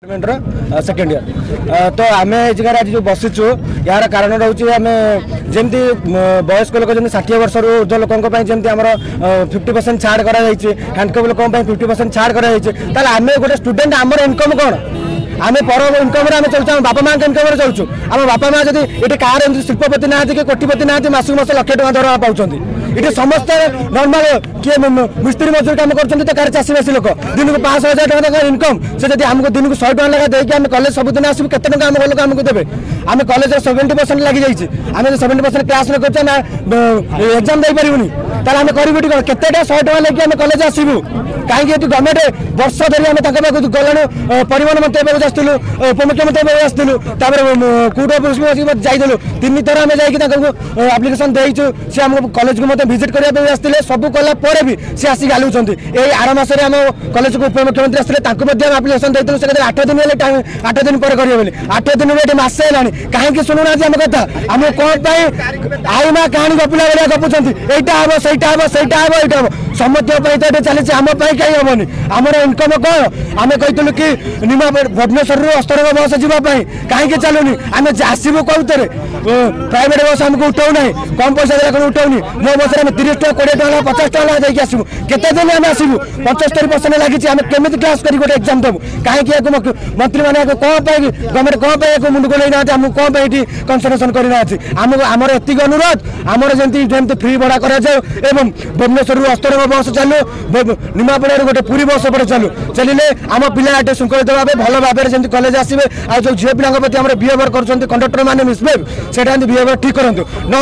Second year तो आम जगह आज जो बसीचु यार कारण रोचे आम जमी वयस्क लोक जमी 60 वर्ष ऊर्ध लोकों 50% छाड़ कर हैंडकप लोक 50% छाड़ कर आम गोटे स्टूडेंट आम इनकम कौन आम पर इनकम आम चलु बापा माँ इनकम चलु आम बापा माँ जब ये कार शिल्पपति ना कि कोटिपति ना मासक मास लक्ष टका दरमा पाँच ये समस्ते नॉर्मल किए मिस्त्री मजदूर काम कर चाषीवासी लोक दिन को 5,000 टका इनकम से जब आमको दिन को 100 टका लगा देकी आम कॉलेज सबुदिन आसू के आम घर लोग आमको देवे आम कॉलेज 70% लगी जाइए आम 70% क्लास एग्जाम दे पारूनी ताल आम करूँ केते 100 टका लेकिन आम कॉलेज आसबू कहीं गवर्नमेंट वर्ष धरी आम गलु परिवहन मंत्री आसलु उपमुख्यमंत्री आसलु कूट जाइलु 3 थर आम जाकि आप्लिकेसन देचु सी आम कॉलेज को विजिट करने आसते सब कलापर भी सी आसिक गालुंट ये आर मसरे आम कॉलेज को उपमुख्यमंत्री आसते आप्लिकेसन देते से 8 दिन 8 दिन पर करेंगे बोली 8 दिन में मसे है कहीं शुणुना आम कथा आम कौन आई माँ कहानी गपिला भाया गपुंट यहाँ हम सहीटा हम सहीटा हम यहाँ हम समस्त तो चली आम कहीं हेनी आम इनकम कौन आम कहूँ कि निमा भुवनेश्वर अस्तरंग बस जावाई कहीं चलुनी आम आसबू कौन प्राइवेट बस आमको उठाऊना कम पैसा देख उठाऊनी मो बस 30 टका 20 टका 50 टका देकी आसबू केते दिन आम आसबू 75% लगी आम केमी क्लास कर गोटे एग्जाम देवु कहीं मंत्री मैंने कौन गवर्नमेंट कौन मुंड को लेना आमको कौन ये कनसलेसन करना आमको आमर एतिक अनुरोध आमर जमी फ्री भड़ा कर भुवनेश्वर अस्तरंग बस चलू निमापड़ा गोटे पूरी बस पर चलू चलिए आम पिला शृंखलित भाव भल भाव में कॉलेज आसवे आ जो झील पिला प्रति बिहेवियर कर कंडक्टर मैंने मिसबिहेव से बिहेवियर ठीक करूँ ना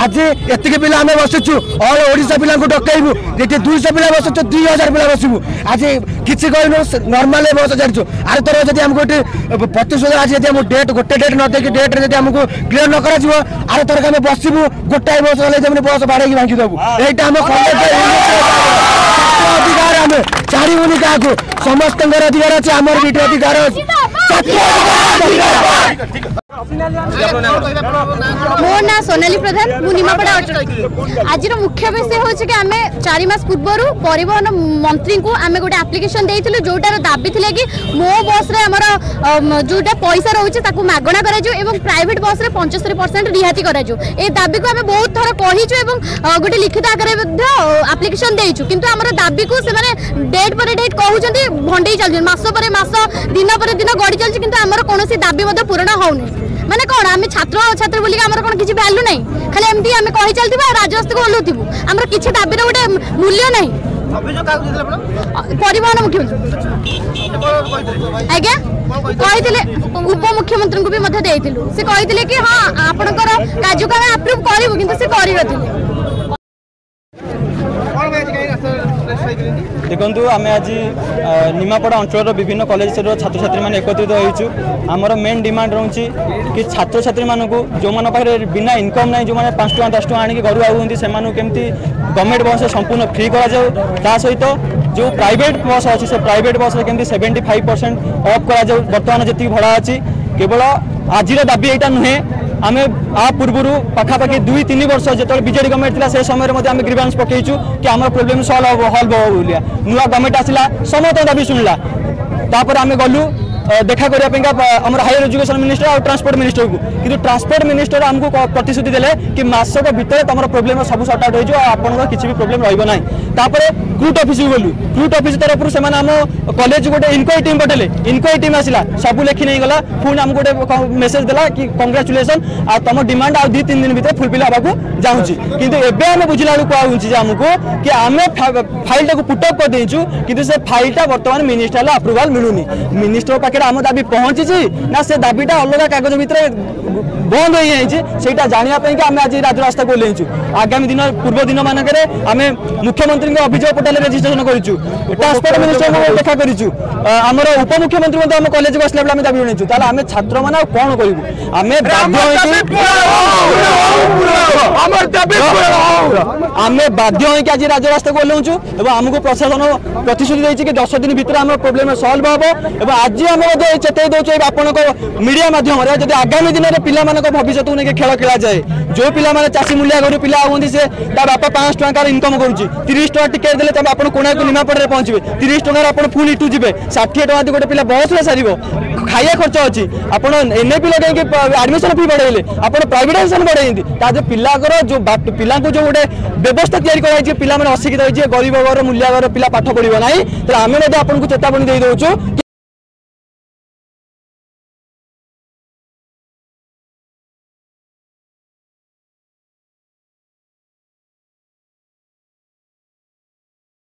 आज एतिक पिला आम बसुचु ऑल ओडिशा पिला डकईबू ये 200 पिला बस 2000 पिला बसबू आज किसी कहूँ नॉर्मल बस जाचु आर थर जब आमको 25,000 आज डेट गोटे डेट न देखिए डेट जब आमको क्लीयर न कर आर थर आम बसबू गोटाए बस गले बस बाड़े भांगी देवु यहाँ आम अधिकार आम छाड़बूनी क्या समस्त अधिकार अच्छे आम भी अधिकार मो ना सोनाली प्रधान मु निमापड़ा आज मुख्य विषय हूँ कि आम 4 मास पूर्व परिवहन मंत्री को आम गोटे आप्लिकेसन देइथिलु जोटार दाबी थिले कि मो बस रे हमर जोटा पैसा रोचे ताकू मागणा करा एवं प्राइवेट बस रे 75% रिहाती करा ए दाबी को आम बहुत थर कहिछु एवं गोटे लिखित आकार आप्लिकेसन देइछु किंतु हमर दाबी को से माने डेट पर डेट कहउछंती भंडई चल मास पर मास दिन पर दिन गडी चल किंतु हमर कोनोसी दाबी मते पूर्ण होउनी माने कौन आम छात्र छात्र बोली आमर कौन किसी वैल्यू नहीं खाली एमती आम कही चलती राजस्व को ओल्लुथिबु आमर किसी दाबीर गोटे मूल्य नहीं परिवहन मुख्यमंत्री आज्ञा कही उप मुख्यमंत्री को भी से कही कि हाँ आपणकर कार्यक्रम आप्रूव करूँ कि कर देखु आम आज निमापड़ा अंचल विभिन्न कॉलेज छात्र छात्री मैंने एकत्रित होइछु आमर मेन डिमांड रोचे कि छात्र छात्री मानक जो मन पाखे बिना इनकम ना जो मैंने 5 टका 10 टका आनिक घर आउंती से केमती गवर्नमेंट बस संपूर्ण फ्री करा सहित जो प्राइवेट बस अच्छी से प्राइवेट बस केमती 75% ऑफ करा बर्तमान जी भड़ा अच्छी केवल आज दाबी यहाँ नुहे आम आ पूर्व पाखापाखि 2-3 वर्ष जो बीजेडी गवर्नमेंट था से समय आम ग्रीवेंस पकईचु कि आम प्रोब्लेम सल्व हल बोलिया नुआ गवर्नमेंट आसला समस्त दाबी शुणला तापर आम गलु देखा करने आम हायर एजुकेशन मिनिस्टर और ट्रांसपोर्ट मिनिस्टर को किंतु ट्रांसपोर्ट मिनिस्टर आमको प्रतिश्रुति देले कि मासक भितर तुम प्रोब्लेम सब सॉर्ट आउट हो आपन किसी भी प्रोब्लेम रही तापर क्रूट ऑफिस गलु क्रूट ऑफिस तरफ से आम कॉलेज गोटे इनक्वारी टीम पठेले इनक्वारी टीम आसला सब लेखि नहीं गला पुणी आमको गोटे मेसेज देला कि कंग्रेचुलेसन आ तुम डिमांड आ 2-3 दिन भीतर फुलफिल होगा जाऊँगी किंतु एबे आम बुझला कहूँ आमको कि आम फाइल टाक पुटअप कर देचु किंतु से फाइलटा बर्तमान मिनिस्टर अप्रुवाल मिलूनी मिनिस्टर पाखे आम दाबी पहुँची ना से दाबीटा अलग कागज भितर बंद हो जाइए जानापी आम आज राजरास्ता को ओल्लैचु आगामी दिन पूर्व दिन मानक आम मुख्यमंत्री अभियोग पोर्टाल रेजिस्ट्रेशन करूँ ट्रांसपोर्ट मिनिस्टर को देखा करूँ आमर उप मुख्यमंत्री आम कॉलेज को आसला आम दाबी जनाइछु ताले आम छात्र मैंने कौन करूँ आम बाध्य होकर आज राजरास्ता को ओल्लैचु आमको प्रशासन प्रतिश्रुति देती कि 10 दिन भीतर आम प्रोब्लेम सल्व हम और आज आम आम चेतई दौर आपण मीडिया माध्यम जब आगामी दिन में पिला भविष्य को लेकिन खेल खेला जाए जो पिला चाषी मूल्य घर पिला आते से बापा 500 टଙ୍କା इनकम करुच्ची 30 टଙ୍କା टिकेट देले तब आप कोना को निमापड़े पहुंचे 30 टଙ୍କା आप फुल इटू जी 60 टଙ୍କା गोटे पिला बस में सार खाया खर्च अच्छी आप एनएपी लगे एडमिशन फी बढ़ेले आप प्राइवेटाइजेशन बढ़े पिलाकर जो पिला जो गोटे व्यवस्था तैयारी पिला अशिक्षित होती गरीब घर मूल्य घर पिला पाठ पढ़ो ना तो आम आपको चेतावनी दे दौचु।